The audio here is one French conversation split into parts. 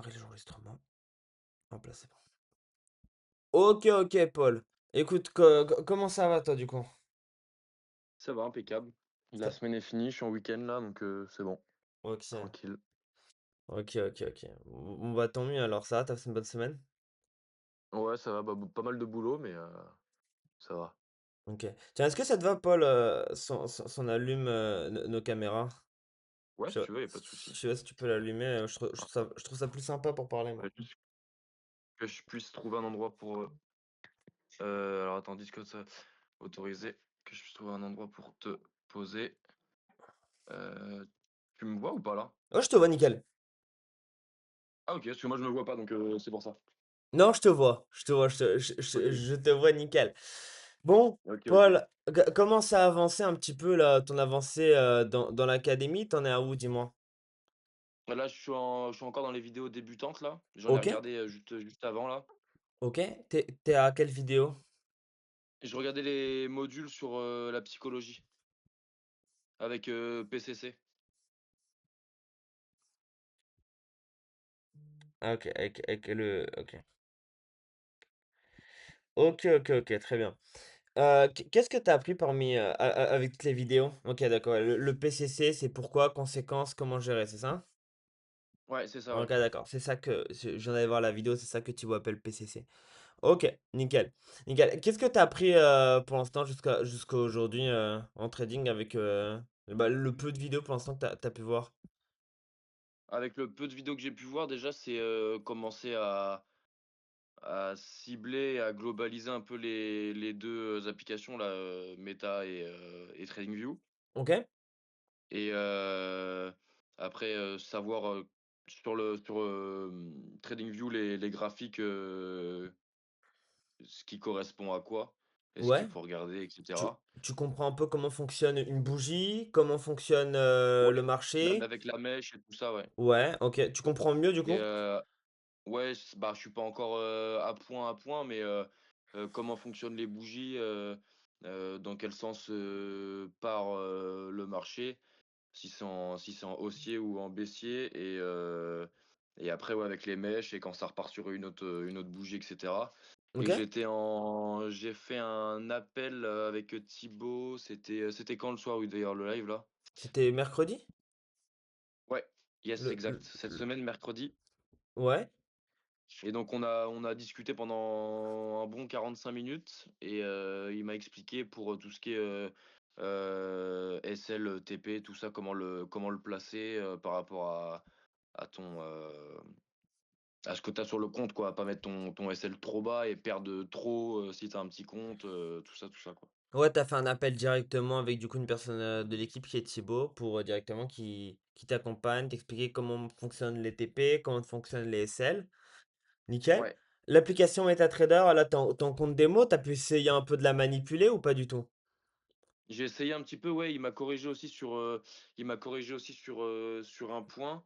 L'enregistrement. Hop là, c'est bon. OK, OK, Paul. Écoute, comment ça va toi du coup? Ça va, impeccable. La Ça semaine est finie, je suis en week-end là, donc c'est bon, OK. tranquille. OK, OK, OK. Bon bah tant mieux alors, ça va, tu passé une bonne semaine? Ouais, ça va, bah, pas mal de boulot, mais ça va. OK. Tiens, est-ce que ça te va Paul, si on allume, nos caméras? Ouais, Je si sais tu veux, y a pas de je souci. sais pas si tu peux l'allumer, je trouve ça plus sympa pour parler moi. Juste que je puisse trouver un endroit pour, alors attends, Discord ça autorisé, que je puisse trouver un endroit pour te poser. Heu, Tu me vois ou pas là? Oh, je te vois nickel. Ah OK, parce que moi je me vois pas donc c'est pour ça. Non, je te vois, je te vois, OK. je te vois nickel. Bon, OK, OK. Paul, comment ça a avancé un petit peu là, ton avancée, dans l'académie? T'en es à où, dis-moi? Là, je suis encore dans les vidéos débutantes là. J'en ai OK, regardé, juste avant là. OK. T'es à quelle vidéo? Et je regardais les modules sur, la psychologie avec, PCC. Ah OK, avec le OK. OK, OK, OK, très bien. Qu'est-ce que tu as appris parmi, avec toutes les vidéos? OK, d'accord, le PCC, c'est pourquoi, conséquences, comment gérer, c'est ça? Ouais, c'est ça, OK, ouais. d'accord, c'est ça que je viens d'aller voir la vidéo, c'est ça que tu vois le PCC. OK, nickel, nickel. Qu'est-ce que tu as appris, pour l'instant jusqu'à aujourd'hui, en trading avec, bah, le peu de vidéos pour l'instant que tu as pu voir? Avec le peu de vidéos que j'ai pu voir déjà, c'est, commencer à cibler et à globaliser un peu les 2 applications là, Meta et TradingView OK, et après, savoir, sur TradingView les graphiques, ce qui correspond à quoi et ce qu'il ouais. faut regarder et Tu cetera. tu comprends un peu comment fonctionne une bougie? Comment fonctionne, Ouais, le même marché? avec la mèche et tout ça, ouais Ouais, OK. Tu comprends mieux du et coup? ouais, bah, je suis pas encore, à point, mais comment fonctionnent les bougies, dans quel sens, part, le marché, si c'est en haussier ou en baissier et après, ouais, avec les mèches et quand ça repart sur une autre bougie et cetera et OK. j'ai fait un appel, avec, Thibaut, c'était quand le soir? Oui, d'ailleurs, le live là? C'était mercredi? Ouais, yes, Le exact. Cette semaine, mercredi. Ouais, Et donc on a discuté pendant un bon 45 minutes et il m'a expliqué pour, tout ce qui est, SL, TP, tout ça, comment le placer, par rapport à à ce que tu as sur le compte quoi. Pas mettre ton SL trop bas et perdre trop, si tu as un petit compte, tout ça, quoi. ouais, t'as fait un appel directement avec du coup une personne, de l'équipe qui est Thibaut pour, directement qui t'accompagne, t'expliquer comment fonctionnent les TP, comment fonctionnent les SL. Nickel. Ouais, L'application MetaTrader, là, ton compte démo, t'as pu essayer un peu de la manipuler ou pas du tout? j'ai essayé un petit peu, ouais, il m'a corrigé aussi sur un point.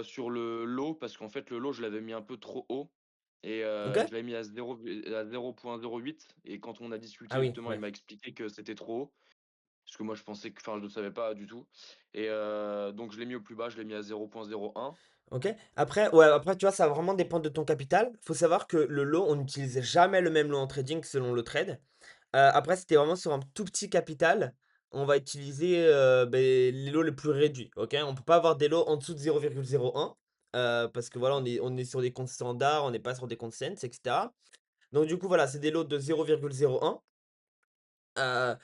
Sur le low, parce qu'en fait, le low, je l'avais mis un peu trop haut et je OK? l'avais mis à 0,08 et quand on a discuté, Ah oui, justement, il ouais. m'a expliqué que c'était trop haut, parce que moi, je pensais que enfin, je ne savais pas du tout et donc je l'ai mis au plus bas, je l'ai mis à 0,01. OK. Après, ouais, après, tu vois, ça va vraiment dépendre de ton capital. Faut savoir que le lot, on n'utilise jamais le même lot en trading selon le trade. Après, si tu vraiment sur un tout petit capital, on va utiliser, les lots les plus réduits, OK? On peut pas avoir des lots en dessous de 0,01, parce que voilà, on est sur des comptes standards, on n'est pas sur des comptes cents et cetera. Donc du coup, voilà, c'est des lots de 0,01, heu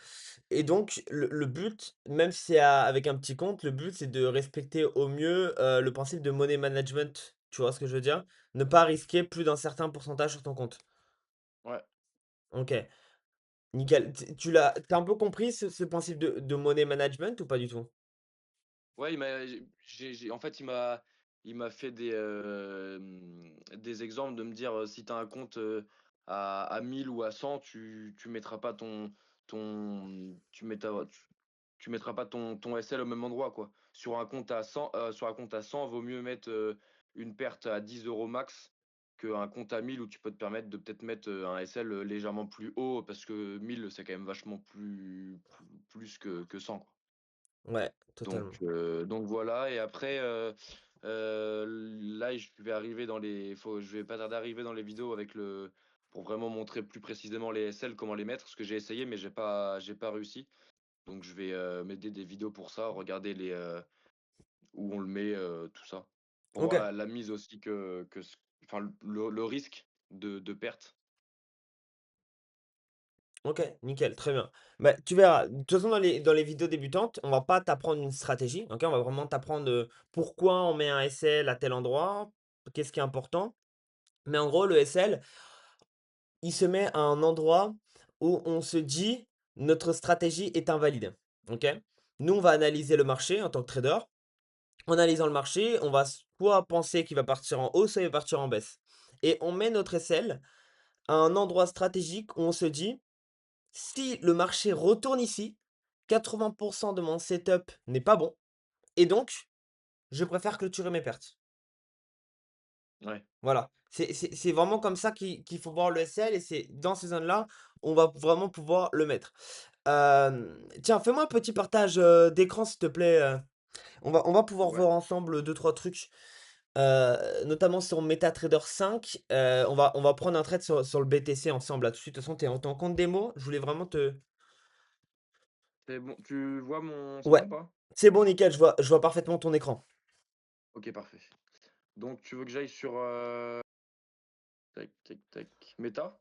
et donc le but, même si c'est avec un petit compte, le but, c'est de respecter au mieux, le principe de money management. Tu vois ce que je veux dire? Ne pas risquer plus d'un certain pourcentage sur ton compte. Ouais. OK, nickel. Tu un peu compris ce principe de money management ou pas du tout? Ouais, il m'a j'ai en fait, il m'a fait des exemples de me dire, si tu as un compte, à 1 000 ou à 100, tu mettras pas ton tu mettras tu mettras pas ton SL au même endroit, quoi. Sur un compte à 100, vaut mieux mettre, une perte à 10 € max qu'un compte à 1 000 où tu peux te permettre de peut-être mettre, un SL, légèrement plus haut parce que 1 000 c'est quand même vachement plus que 100, quoi. Ouais, Donc totalement. voilà et après, Là, je vais arriver dans les faut je vais pas tarder à arriver dans les vidéos avec le pour vraiment montrer plus précisément les SL, comment les mettre. Parce que j'ai essayé, mais j'ai pas réussi. Donc je vais, m'aider des vidéos pour ça, regarder où on le met, tout ça. Pour voir OK. la mise aussi que ce enfin le risque de perte. OK, nickel, très bien. Bah, tu verras, de toute façon dans les vidéos débutantes, on va pas t'apprendre une stratégie, OK? On va vraiment t'apprendre, pourquoi on met un SL à tel endroit, qu'est-ce qui est important. Mais en gros, le SL, il se met à un endroit où on se dit: «Notre stratégie est invalide», OK? Nous, on va analyser le marché en tant que trader. En analysant le marché, on va soit penser qu'il va partir en hausse, soit il va partir en baisse et on met notre SL à un endroit stratégique où on se dit: «Si le marché retourne ici, 80 de mon setup n'est pas bon et donc je préfère clôturer mes pertes». Ouais. Voilà, c'est vraiment comme ça qu'il faut voir le SL et c'est dans ces zones-là, on va vraiment pouvoir le mettre. Tiens, fais-moi un petit partage, d'écran s'il te plaît, on va pouvoir Ouais. voir ensemble, 2-3 trucs, notamment sur MetaTrader 5. On va prendre un trade sur le BTC ensemble là tout de suite. De toute façon, tu es en compte démo, je voulais vraiment te C'est bon, tu vois c'est ouais, bon ou pas? c'est bon nickel, je vois parfaitement ton écran. OK, parfait. Donc tu veux que j'aille sur, tac, tac, tac, Meta?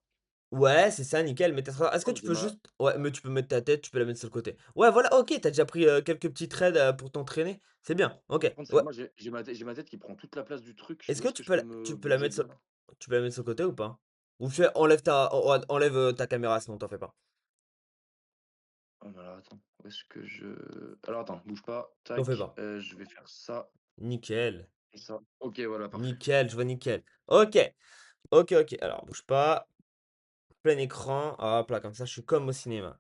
Ouais, c'est ça, nickel, MetaTrader. Est-ce que Oh, tu j'ai peux ma juste ouais, mais tu peux mettre ta tête, tu peux la mettre sur le côté. Ouais, voilà, OK, tu as déjà pris, quelques petits trades, pour t'entraîner. C'est bien, OK. Par contre, c'est Ouais. moi, j'ai ma tête qui prend toute la place du truc. Est-ce Où que est-ce tu que je peux peux la me tu peux la bouger mettre de sur là? tu peux la mettre sur le côté ou pas? Ou fais enlève ta caméra sinon t'en fais pas. Oh mais alors attends, où est-ce que je alors attends, bouge pas, T'en fais tac, pas. je vais faire ça Nickel, et ça. OK, voilà, parfait. nickel, je vois nickel. OK, OK, OK. Alors bouge pas, plein écran, hop là, comme ça je suis comme au cinéma.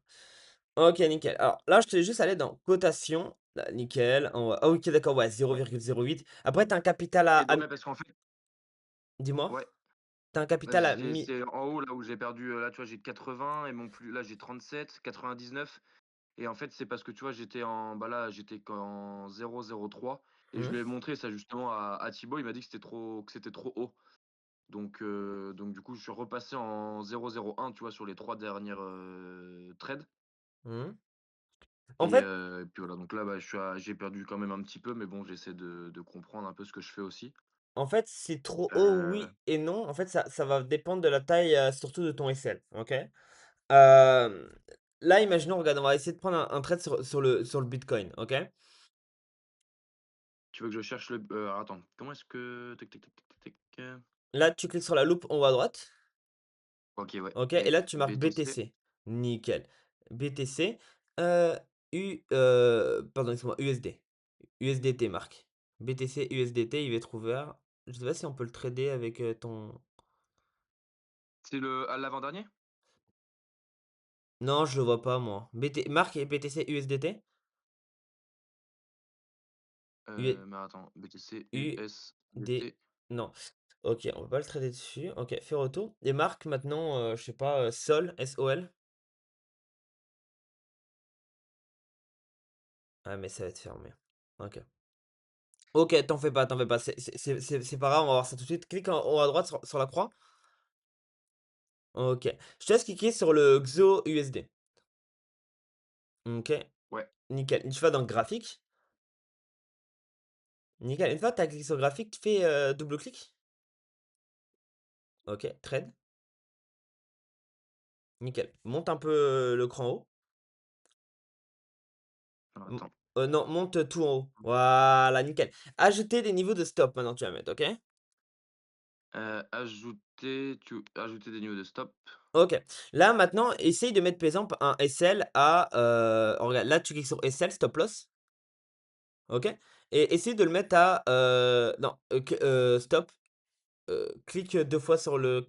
OK, nickel. Alors là, je te laisse juste aller dans cotation, là, nickel, ah OK, d'accord, ouais, Ouais 0,08. Après tu as un capital à et ouais, parce qu'en fait dis-moi? ouais, Tu as un capital à mi c'est en haut là où j'ai perdu, là, tu vois, j'ai 80 et mon plus là, j'ai 37, 99 et en fait, c'est parce que, tu vois, j'étais qu'en 0,03 et je mmh, lui ai montré ça justement à Thibaut, il m'a dit que c'était trop haut. Donc du coup, je suis repassé en 0,01, tu vois, sur les 3 dernières, trades mmh. En et fait puis voilà, donc là, bah, j'ai perdu quand même un petit peu, mais bon, j'essaie de comprendre un peu ce que je fais aussi. c'est trop haut, Heu, oui et non. En fait, ça va dépendre de la taille, surtout de ton SL, OK? Là, imaginons, regarde, on va essayer de prendre un trade sur le bitcoin, OK? Tu veux que je cherche alors attends, comment est-ce que tac, tac, tac, tac, tac, Là, tu cliques sur la loupe en haut à droite, OK, ouais OK? Et et là, tu marques BTC, BTC. Nickel. BTC, pardon, excuse-moi, USD. USDT marque. BTC, USDT, il va être ouvert. Je sais pas si on peut le trader avec, ton c'est le à l'avant-dernier? non, je le vois pas moi. Marque BTC, USDT? U Mais attends, BTC, UD USDT. non. OK, on va pas le trader dessus. OK, fais retour et marque maintenant, je sais pas, Sol, SOL. Ah mais ça va être fermé. OK. OK, t'en fais pas, c'est pas grave, on va voir ça tout de suite. Clique en haut à droite sur la croix. OK. Je te laisse cliquer sur le XO USD. OK, Ouais, nickel. Tu vas dans graphique. Nickel. Une fois que tu as cliqué sur graphique, tu fais, double clic. OK, trade. Nickel. Monte un peu, le cran haut. alors M attends, non, monte tout en haut. Voilà, nickel. Ajouter des niveaux de stop maintenant tu vas mettre, OK? ajouter des niveaux de stop. OK. Là maintenant, essaye de mettre par exemple un SL à, regarde, là tu cliques sur SL, stop loss, OK? Et essaye de le mettre à, non, stop, clique, 2 fois sur le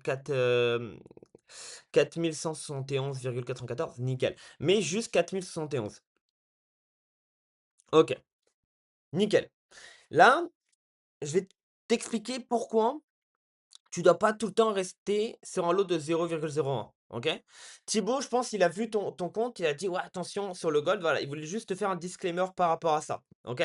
4171,94, nickel. Mets juste 4071. OK, nickel. Là, je vais t'expliquer pourquoi tu dois pas tout le temps rester sur un lot de 0,01, OK? Thibaut, je pense, il a vu ton compte, il a dit: «Ouais, attention sur le gold», voilà, il voulait juste te faire un disclaimer par rapport à ça, OK?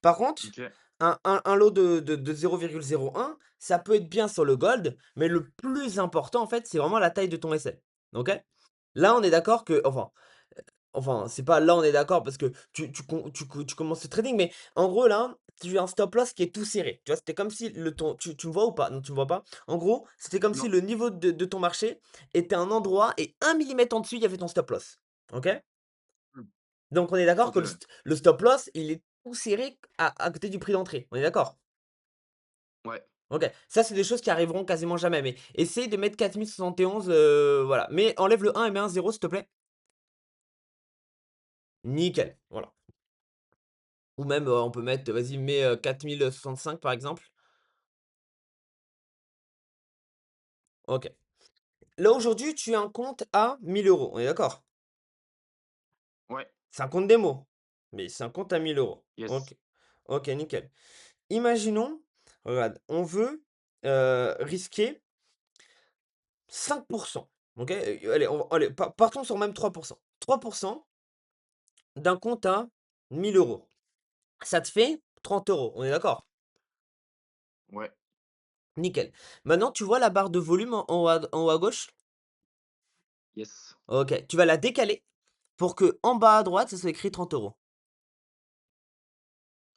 Par contre, OK. un lot de 0,01, ça peut être bien sur le gold, mais le plus important, en fait, c'est vraiment la taille de ton SL. OK? Là, on est d'accord que enfin, c'est pas là, on est d'accord parce que tu commences le trading, mais en gros, là, tu as un stop loss qui est tout serré. Tu vois? C'était comme si le ton tu me vois ou pas? Non, tu me vois pas? En gros, c'était comme si Non. le niveau de ton marché était un endroit et 1 millimètre en dessus, il y avait ton stop loss. OK? Mmh. Donc on est d'accord OK, que ouais. le stop loss, il est tout serré à côté du prix d'entrée. On est d'accord? Ouais. OK. Ça, c'est des choses qui arriveront quasiment jamais, mais essaye de mettre 4071, voilà. Mais enlève le 1 et mets un 0 s'il te plaît. Nickel, voilà. Ou même, on peut mettre, vas-y, mets, 4065 par exemple. OK. Là, aujourd'hui, tu as un compte à 1 000 €, on est d'accord? Ouais. C'est un compte démo, mais c'est un compte à 1 000 €. Yes. OK. OK, nickel. Imaginons, regarde, on veut, risquer 5%. OK? Allez, allez, partons sur même 3%. 3% d'un compte à 1 000 €. Ça te fait 30 €, on est d'accord? Ouais. Nickel. Maintenant, tu vois la barre de volume en haut à gauche? Yes. OK, tu vas la décaler pour que en bas à droite, ça soit écrit 30 €.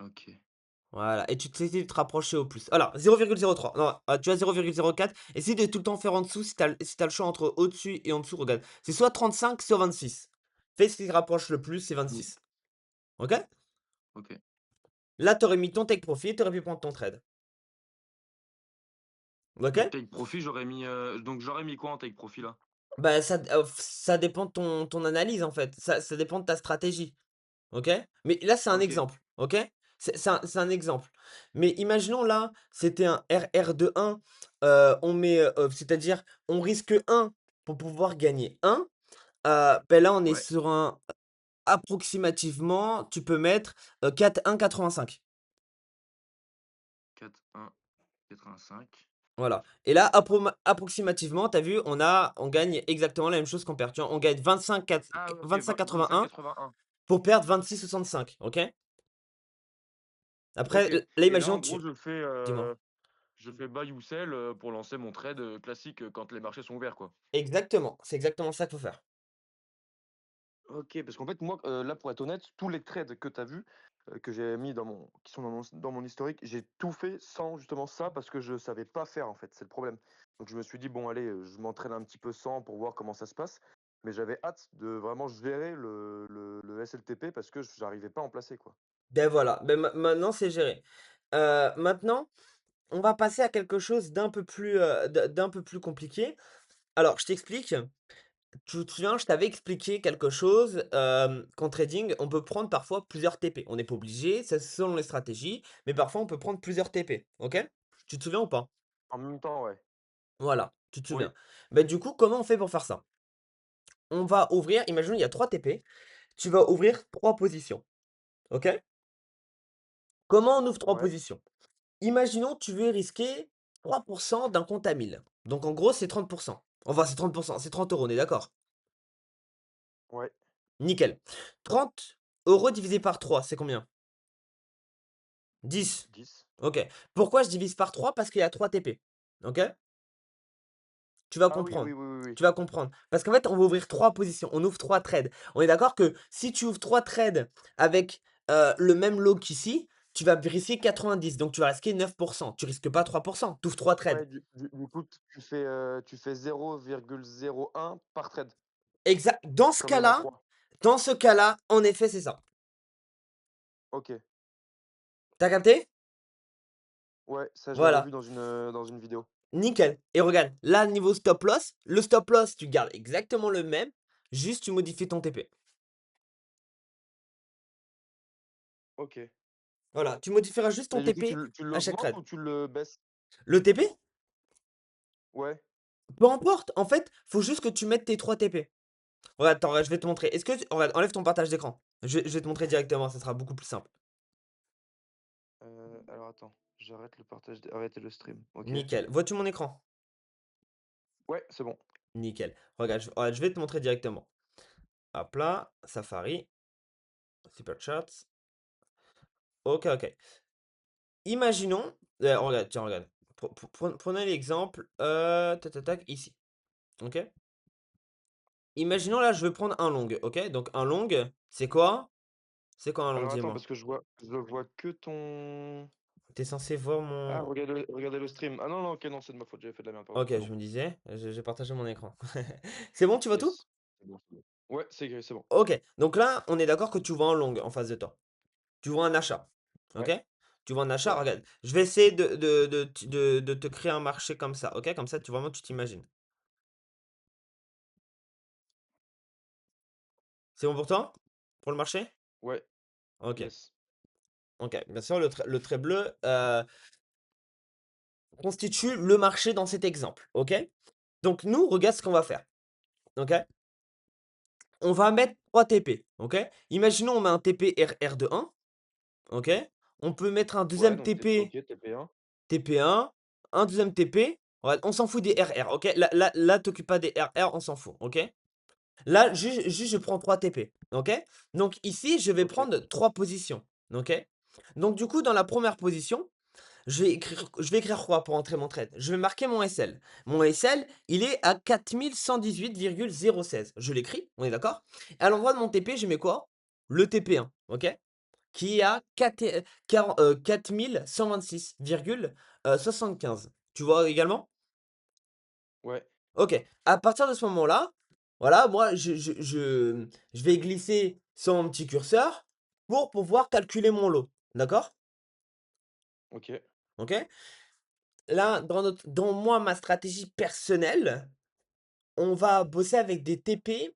OK. Voilà, et tu essaies de te rapprocher au plus. Alors 0,03, non, tu as 0,04, essaye de tout le temps faire en dessous si tu as le choix entre au-dessus et en dessous, regarde. C'est soit 35, soit 26. Fais ce qui te rapproche le plus, c'est Mmh. 26. OK? OK. Là, tu aurais mis ton take profit, tu aurais pu prendre ton trade. Donc OK? take profit, j'aurais mis quoi en take profit là? Bah, ça dépend de ton analyse, en fait. Ça dépend de ta stratégie. OK? Mais là, c'est un OK. exemple, OK? C'est un exemple. Mais imaginons là, c'était un RR de 1, on met, c'est-à-dire on risque 1 pour pouvoir gagner 1, beh, là, on est Ouais. sur un approximativement, tu peux mettre, 1,85. 4,1,85. Voilà et là, approximativement, tu as vu, on gagne exactement la même chose qu'on perd. Tu vois? On gagne Ah oui, OK, 25,81 25,81. pour perdre 26,65, OK? Après, OK, là, et là, imaginons en gros, tu dis-moi? je fais buy ou sell, pour lancer mon trade, classique, quand les marchés sont ouverts, quoi? Exactement, c'est exactement ça qu'il faut faire. OK, parce qu'en fait, moi, là, pour être honnête, tous les trades que tu as vus, que j'ai mis qui sont dans mon historique, j'ai tout fait sans justement ça parce que je savais pas faire, en fait, c'est le problème. Donc je me suis dit: «Bon allez, je m'entraîne un petit peu sans pour voir comment ça se passe». Mais j'avais hâte de vraiment gérer le SLTP parce que j'arrivais pas à en placer, quoi. Ben voilà, ben maintenant c'est géré. Maintenant, on va passer à quelque chose d'un peu plus compliqué. Alors je t'explique, tu te souviens, je t'avais expliqué quelque chose, qu'en trading, on peut prendre parfois plusieurs TP. On n'est pas obligé, c'est selon les stratégies, mais parfois on peut prendre plusieurs TP, OK? Tu te souviens ou pas? En même temps, ouais. Voilà, tu te Oui, souviens. Ben du coup, comment on fait pour faire ça? On va ouvrir, imaginons il y a 3 TP, tu vas ouvrir 3 positions, OK? Comment on ouvre 3 ouais, positions? Imaginons, tu veux risquer 3% d'un compte à 1000. Donc en gros, c'est 30%. Enfin, c'est 30%, c'est 30 €, on est d'accord? ouais, Nickel. 30 € divisé par 3, c'est combien? 10. 10. OK. Pourquoi je divise par 3? Parce qu'il y a 3 TP. OK? Tu vas Ah oui, comprendre. oui, oui, oui, oui. Tu vas comprendre. Parce qu'en fait, on va ouvrir 3 positions. On ouvre 3 trades. On est d'accord que si tu ouvres 3 trades avec, le même lot qu'ici, tu vas risquer 90. Donc tu vas risquer 9%. Tu risques pas 3%. Tu ouvres 3 trades. Ouais, du coup, tu fais 0,01 par trade, Exact. comme il y en a 3. Dans ce cas-là, en effet, c'est ça. OK. Tu as capté? Ouais, ça j'avais vu Voilà, dans une vidéo. nickel et regarde, là, niveau stop loss, le stop loss, tu gardes exactement le même, juste tu modifies ton TP. OK. Voilà, tu modifieras juste ton Mais du coup, TP tu à chaque l'augmentes trade. ou tu le baisses? Le TP? Ouais, Peu importe, en fait, faut juste que tu mettes tes 3 TP. Regarde, attends, regarde, je vais te montrer. Est-ce que tu regarde, enlève ton partage d'écran. Je vais te montrer directement, ça sera beaucoup plus simple. alors attends, j'arrête le partage arrêter le stream. OK. Nickel. Vois-tu mon écran? Ouais, c'est bon. Nickel. Regarde, je vais te montrer directement. Hop là, Safari, Super Chats. OK, OK. imaginons, regarde, tiens, regarde. Prenons l'exemple, tac, tac, tac, ici, OK? Imaginons là, je veux prendre un long, OK? Donc un long, c'est quoi? C'est quoi un long, Alors attends, dis-moi? parce que je vois que ton. Tu es censé voir Ah, mon regardez le stream. Ah non, non, OK, non, c'est de ma faute, j'avais fait de la merde, pardon, OK, c'est je bon. me disais, j'ai partagé mon écran. C'est bon, tu vois tout? Yes. C'est bon, c'est bon. Ouais, c'est bon. OK, donc là, on est d'accord que tu vois un long en face de toi. Tu vois un achat, OK? Ouais, Tu vois un achat, ouais, regarde, je vais essayer de te créer un marché comme ça, OK? Comme ça, tu vraiment, tu t'imagines. C'est bon pour toi? Pour le marché? ouais, OK, yes. OK. Bien sûr, le trait bleu, constitue le marché dans cet exemple, OK? Donc nous, regarde ce qu'on va faire, OK? On va mettre 3 TP, OK? Imaginons, on met un TP RR de 1, OK? On peut mettre un Ouais, deuxième donc TP OK, TP1. TP1, un deuxième TP, regarde, on s'en fout des RR, OK? Là, t'occupes pas des RR, on s'en fout, OK? Là, juste, je prends 3 TP, OK? Donc ici, je vais OK, prendre 3 positions, OK? Donc du coup, dans la première position, je vais écrire quoi pour entrer mon trade? Je vais marquer mon SL. Mon SL, il est à 4118,016. Je l'écris, on est d'accord? À l'endroit de mon TP, je mets quoi? Le TP1, OK? Qui est à 4126,75. Tu vois également? ouais, OK. À partir de ce moment-là, voilà, moi, je vais glisser sur mon petit curseur pour pouvoir calculer mon lot. D'accord? OK, OK? Là, dans moi, ma stratégie personnelle, on va bosser avec des TP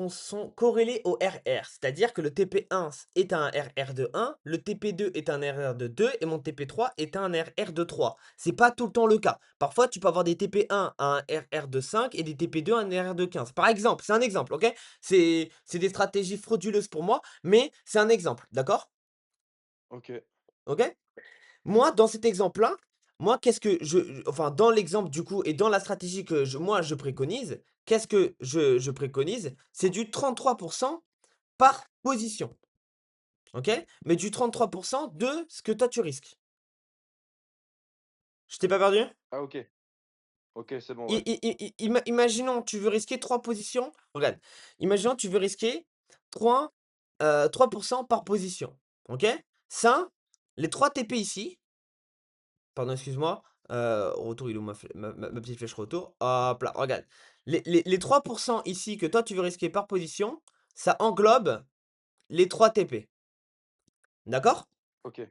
sont corrélés au RR. C'est-à-dire que le TP1 est un RR de 1, le TP2 est un RR de 2 et mon TP3 est un RR de 3. C'est pas tout le temps le cas. Parfois, tu peux avoir des TP1 à un RR de 5 et des TP2 à un RR de 15. Par exemple, c'est un exemple, OK? C'est des stratégies frauduleuses pour moi, mais c'est un exemple, d'accord? OK. OK? Moi, dans cet exemple-là, moi, qu'est-ce que enfin, dans l'exemple du coup et dans la stratégie que je préconise, qu'est-ce que je préconise? C'est du 33 par position, OK? Mais du 33 de ce que toi tu risques. Je t'ai pas perdu? Ah OK, OK, c'est bon, I ouais. i i i imaginons, tu veux risquer 3 positions, regarde, imaginons tu veux risquer 3, 3 par position, OK? Ça, les 3 TP ici. Pardon, excuse-moi. Retour, il est où ma petite flèche retour? Hop là, regarde. Les 3 ici que toi tu veux risquer par position, ça englobe les 3 TP. D'accord? OK,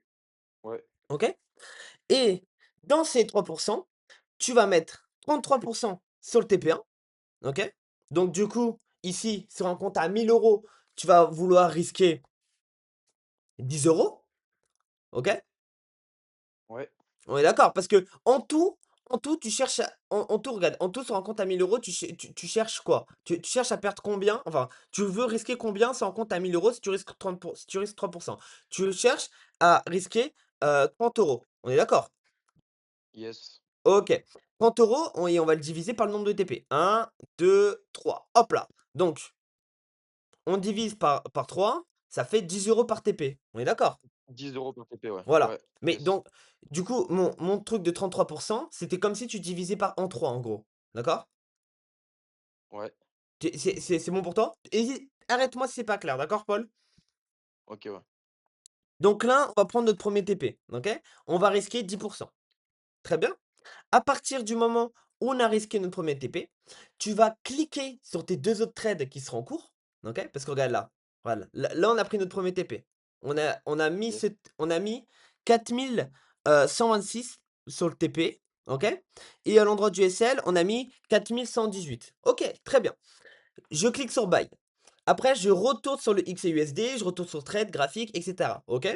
ouais, OK? Et dans ces 3 tu vas mettre 33 sur le TP1. OK? Donc du coup, ici, sur un compte à 1 000 €, tu vas vouloir risquer 10 €. OK? ouais, On est d'accord? Parce que en tout, tu cherches en tout, regarde, en tout, sur un compte à 1 000 €, tu cherches quoi? Tu cherches à perdre combien? Enfin, tu veux risquer combien sur un compte à 1 000 € si tu risques 30 si tu risques 3? Tu cherches à risquer, 30 €. On est d'accord? yes. OK. 30 € et on va le diviser par le nombre de TP. 1, 2, 3. Hop là. Donc, on divise par 3, ça fait 10 € par TP. On est d'accord? 10 € par TP, ouais. Voilà. Ouais, Mais yes. donc, du coup, mon truc de 33 c'était comme si tu divisais par en 3 en gros. D'accord? Ouais, C'est bon pour toi? Arrête-moi si c'est pas clair, d'accord, Paul? OK, ouais. Donc là, on va prendre notre premier TP, OK? On va risquer 10. Très bien. À partir du moment où on a risqué notre premier TP, tu vas cliquer sur tes 2 autres trades qui seront en cours, OK? Parce que regarde là, voilà, là, on a pris notre premier TP. Yes. On a mis 4126 sur le TP, OK? Et à l'endroit du SL, on a mis 4118. OK, très bien. Je clique sur Buy. Après, je retourne sur le XAUSD, je retourne sur Trade, graphique, et cetera, OK?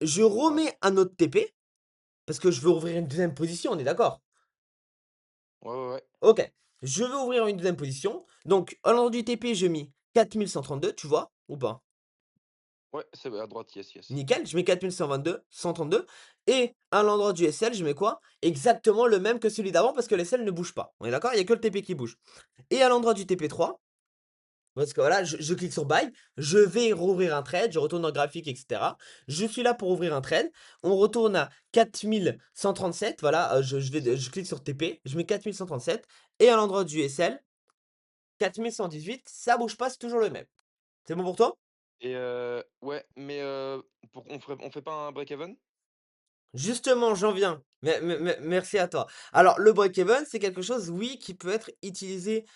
Je Ouais. remets un autre TP, parce que je veux ouvrir une deuxième position, on est d'accord? Ouais, ouais, ouais. OK. Je veux ouvrir une deuxième position. Donc, à l'endroit du TP, je mets 4132, tu vois? Ou pas? Ouais, c'est à droite, yes, yes. Nickel, je mets 4132 et à l'endroit du SL, je mets quoi? Exactement le même que celui d'avant parce que le SL ne bouge pas. On est d'accord? Il y a que le TP qui bouge. Et à l'endroit du TP3, Parce que voilà, je clique sur buy, je vais rouvrir un trade, je retourne dans le graphique, etc. Je suis là pour ouvrir un trade. On retourne à 4137. Voilà, je clique sur TP, je mets 4137. Et à l'endroit du SL, 4118, ça bouge pas, c'est toujours le même. C'est bon pour toi? Et ouais, mais pour on fait pas un break-even? Justement, j'en viens. Merci à toi. Alors, le break-even, c'est quelque chose, oui, qui peut être utilisé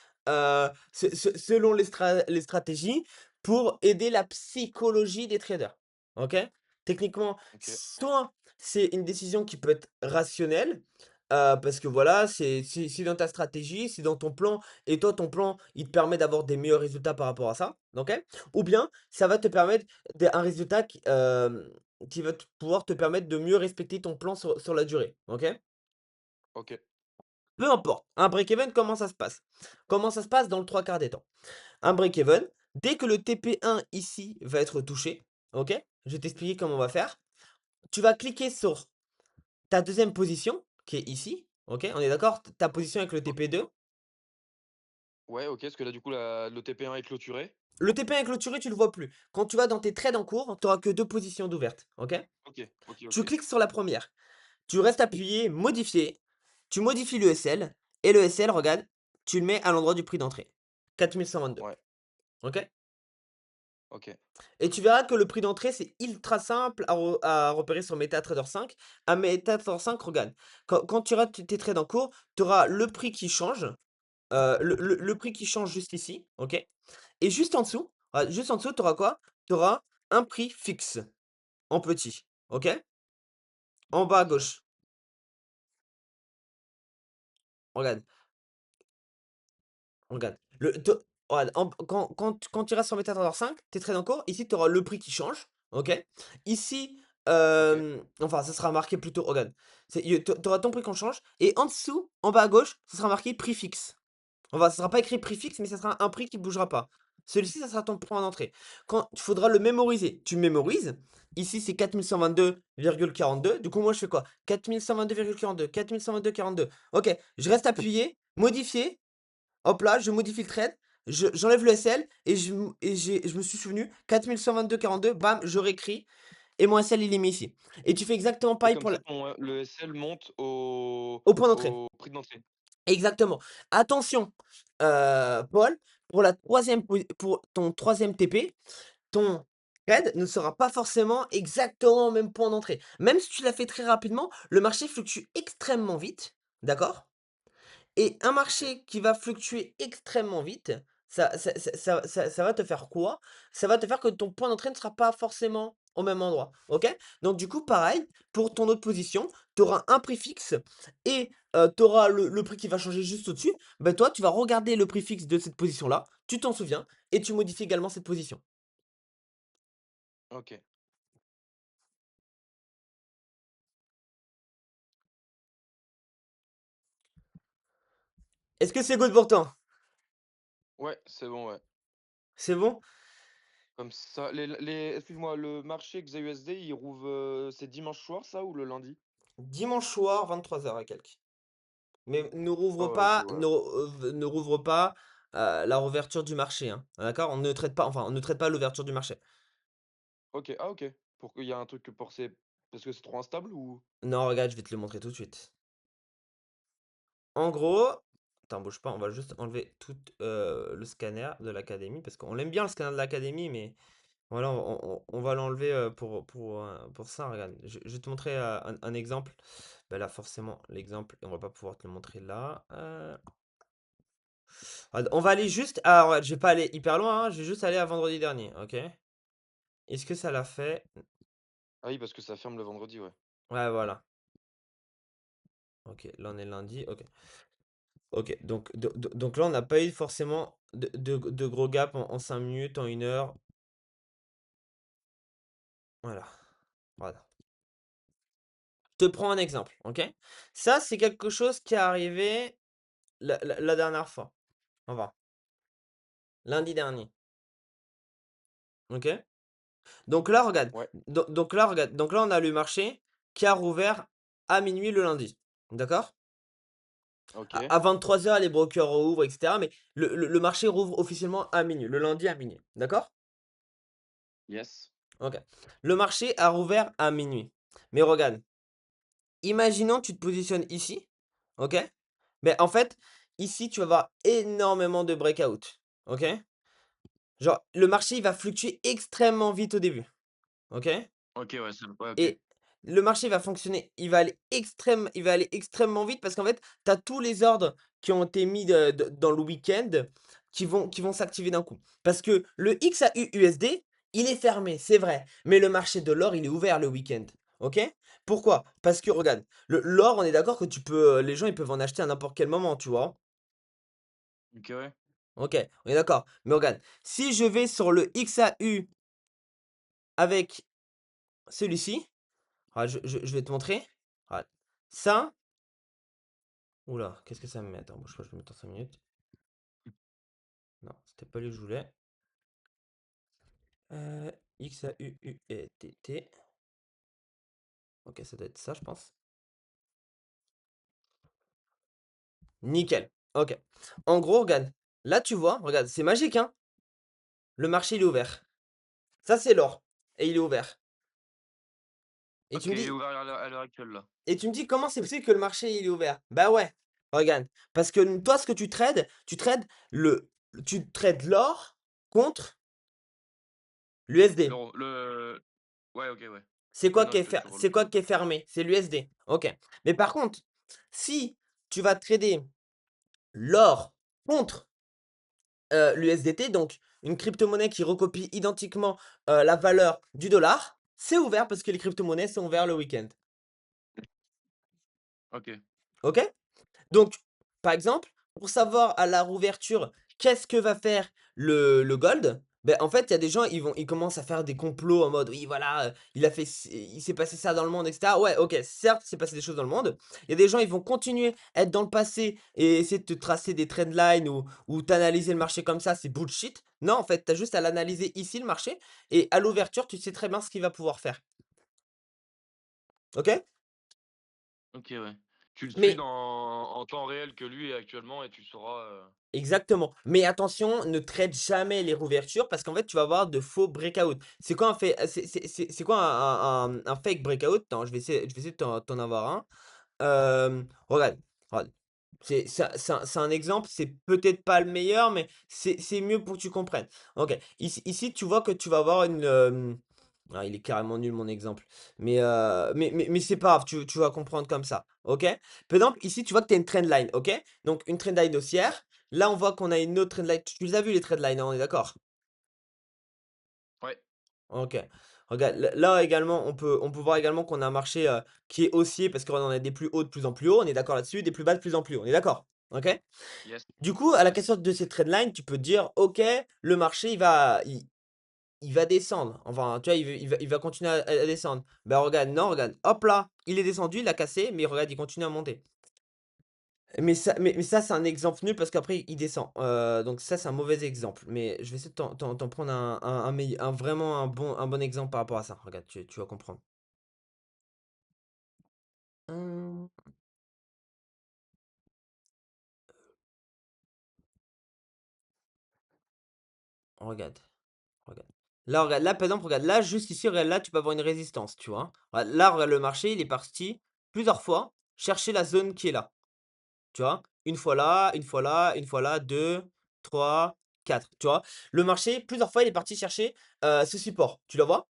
selon les stratégies pour aider la psychologie des traders. OK? Techniquement, OK, soit c'est une décision qui peut être rationnelle, parce que voilà, c'est dans ta stratégie, c'est dans ton plan, et toi, ton plan, il te permet d'avoir des meilleurs résultats par rapport à ça. OK? Ou bien, ça va te permettre un résultat qui va pouvoir te permettre de mieux respecter ton plan sur la durée, OK? OK, Peu importe, un break-even, comment ça se passe? Comment ça se passe dans le 3 quarts des temps? Un break-even, dès que le TP1 ici va être touché, OK? Je vais t'expliquer comment on va faire. Tu vas cliquer sur ta deuxième position, qui est ici, OK? On est d'accord? Ta position avec le O TP2. ouais, OK, parce que là, du coup, la le TP1 est clôturé. Le TP1 est clôturé, tu le vois plus. Quand tu vas dans tes trades en cours, tu auras que 2 positions d'ouvertes, OK? OK, OK, Tu OK. cliques sur la première. Tu restes appuyé, modifier, tu modifies le SL et le SL, regarde, tu le mets à l'endroit du prix d'entrée. 4122. Ouais, OK? OK, Et tu verras que le prix d'entrée, c'est ultra simple à repérer sur MetaTrader 5. À MetaTrader 5, regarde, quand tu auras tes trades en cours, tu auras le prix qui change, le prix qui change juste ici, OK? Et juste en dessous, tu auras quoi? Tu auras un prix fixe en petit, OK? En bas à OK, gauche, regarde. Regarde, regarde, quand tu iras sur MetaTrader 5, tes trades en cours, ici, tu auras le prix qui change, OK? Ici, OK. enfin, ça sera marqué plutôt, regarde, tu auras ton prix qu'on change et en dessous, en bas à gauche, ça sera marqué prix fixe. Enfin, ça sera pas écrit prix fixe, mais ça sera un prix qui bougera pas. Celui-ci, ça sera ton point d'entrée. Quand il faudra le mémoriser, tu mémorises. Ici, c'est 4122,42. Du coup, moi, je fais quoi? 4122,42, 4122,42. OK, je reste appuyé, modifier. Hop là, je modifie le trade, j'enlève le SL et je me suis souvenu 4122,42, bam, je réécris et mon SL il est mis ici. Et tu fais exactement Et pareil comme pour ça, ton, le SL monte au point d'entrée. au prix d'entrée? Exactement. Attention, Paul, pour ton troisième TP, ton trade ne sera pas forcément exactement au même point d'entrée. Même si tu l'as fait très rapidement, le marché fluctue extrêmement vite, d'accord? Et un OK, marché qui va fluctuer extrêmement vite, ça va te faire quoi? Ça va te faire que ton point d'entrée ne sera pas forcément au même endroit, OK? Donc du coup, pareil, pour ton autre position, tu auras un prix fixe et tu auras le prix qui va changer juste au-dessus. Ben toi, tu vas regarder le prix fixe de cette position-là, tu t'en souviens et tu modifies également cette position. OK. Est-ce que c'est good pour toi? Ouais, c'est bon, ouais. C'est bon? Comme ça, excuse-moi, le marché XAUSD, il rouvre, c'est dimanche soir ça ou le lundi? Dimanche soir, 23 heures et quelques. Mais Ah ouais, OK, ouais. ne rouvre pas, la réouverture du marché, hein. D'accord? On ne traite pas l'ouverture du marché. OK, ah OK. Pour qu'il y a un truc pour c'est parce que c'est trop instable ou? Non, regarde, je vais te le montrer tout de suite. En gros, attends, bouge pas, on va juste enlever tout, le scanner de l'académie parce qu'on l'aime bien le scanner de l'académie, mais voilà, on va l'enlever, pour ça. Regarde, je vais te montrer, un exemple. Bah, là, forcément, l'exemple, on va pas pouvoir te le montrer là, on va aller juste alors, je vais pas aller hyper loin, hein, je vais juste aller à vendredi dernier, OK? Est-ce que ça l'a fait? Ah oui, parce que ça ferme le vendredi, ouais. Ouais, voilà. OK, là, on est lundi, OK. OK, donc là, on n'a pas eu forcément de gros gaps en 5 minutes, en 1 heure. Voilà, voilà. Je te prends un exemple, OK? Ça, c'est quelque chose qui est arrivé la dernière fois. Enfin, lundi dernier, OK? Donc là, regarde, Ouais, donc là, on a le marché qui a rouvert à minuit le lundi, d'accord? OK. À 23 heures, les brokers rouvrent, et cetera, mais le marché rouvre officiellement à minuit, le lundi à minuit. D'accord? Yes. OK. Le marché a rouvert à minuit. Mais regarde, imaginons tu te positionnes ici, OK? Mais en fait, ici, tu vas avoir énormément de breakout, OK? Genre, le marché, il va fluctuer extrêmement vite au début, OK? OK, ouais, c'est ouais, OK. Et le marché va fonctionner, il va aller extrêmement vite parce qu'en fait, tu as tous les ordres qui ont été mis de dans le week-end qui vont s'activer d'un coup. Parce que le XAU-USD, il est fermé, c'est vrai, mais le marché de l'or, il est ouvert le week-end, OK? Pourquoi? Parce que regarde, l'or, on est d'accord que les gens, ils peuvent en acheter à n'importe quel moment, tu vois? OK, ouais. OK, on est d'accord. Mais regarde, si je vais sur le XAU avec celui-ci, ah, je vais te montrer. Regarde, ça. Oula, qu'est-ce que ça me met? Attends, bouge pas, je vais mettre en 5 minutes. Non, c'était pas lui que je voulais. XAUUETT. OK, ça doit être ça, je pense. Nickel. OK. En gros, regarde, là, tu vois, regarde, c'est magique, hein? Le marché, il est ouvert. Ça, c'est l'or et il est ouvert. Et tu OK, me il est dis ouvert à l'heure actuelle, là. comment c'est possible que le marché, il est ouvert? Bah ouais, regarde, parce que toi, ce que tu trades l'or contre l'USD. Ouais, OK, ouais. C'est Je quoi qui est note fer sur le c'est quoi qui est fermé? C'est l'USD. OK. Mais par contre, si tu vas trader l'or contre, l'USDT, donc une crypto-monnaie qui recopie identiquement, la valeur du dollar, c'est ouvert parce que les crypto-monnaies sont ouverts le week-end. OK. OK? Donc, par exemple, pour savoir à la rouverture, qu'est-ce que va faire le gold? Ben en fait, il y a des gens, ils commencent à faire des complots en mode: «Oui, voilà, il s'est passé ça dans le monde et cetera». Ouais, OK, certes, il s'est passé des choses dans le monde. Il y a des gens, ils vont continuer à être dans le passé et essayer de te tracer des trendlines ou t'analyser le marché comme ça, c'est bullshit. Non, en fait, tu as juste à l'analyser ici, le marché, et à l'ouverture, tu sais très bien ce qu'il va pouvoir faire. OK? OK, ouais. Tu le suis Mais dans en temps réel que lui est actuellement et tu sauras, exactement. Mais attention, ne trade jamais les rouvertures parce qu'en fait, tu vas avoir de faux breakout. C'est quoi un fait c'est quoi un fake breakout? Attends, je vais essayer de t'en avoir un. Regarde, regarde. C'est un exemple, c'est peut-être pas le meilleur, mais c'est mieux pour que tu comprennes. OK. Ici, tu vois que tu vas avoir ah, il est carrément nul mon exemple. Mais c'est pas grave, tu vas comprendre comme ça. OK? Par exemple, ici, tu vois que tu as une trendline, OK? Donc une trendline haussière. Là, on voit qu'on a une autre trendline. Tu les as vu les trendlines, hein, on est d'accord? ouais. OK. Regarde, là également, on peut voir également qu'on a un marché, qui est haussier parce qu'on en a des plus hauts de plus en plus haut, on est d'accord là-dessus, des plus bas de plus en plus haut, on est d'accord? OK? Yes, Du coup, à la yes. question de ces trendlines, tu peux te dire: «OK, le marché il va descendre». Enfin, tu vois, il va continuer à descendre. Bah, regarde, non, regarde, hop là, il est descendu, il a cassé, mais regarde, il continue à monter. Mais ça, c'est un exemple nul parce qu'après il descend. Donc ça, c'est un mauvais exemple. Mais je vais essayer de t'en prendre vraiment un bon exemple par rapport à ça. Regarde, tu vas comprendre. Hem, regarde, regarde. Là, regarde, là, par exemple, regarde, là, juste ici, regarde, là, tu peux avoir une résistance, tu vois? Regarde, là, regarde, le marché, il est parti plusieurs fois chercher la zone qui est là, tu vois? Une fois là, une fois là, une fois là, 2, 3, 4, tu vois? Le marché, plusieurs fois, il est parti chercher, ce support. Tu le vois?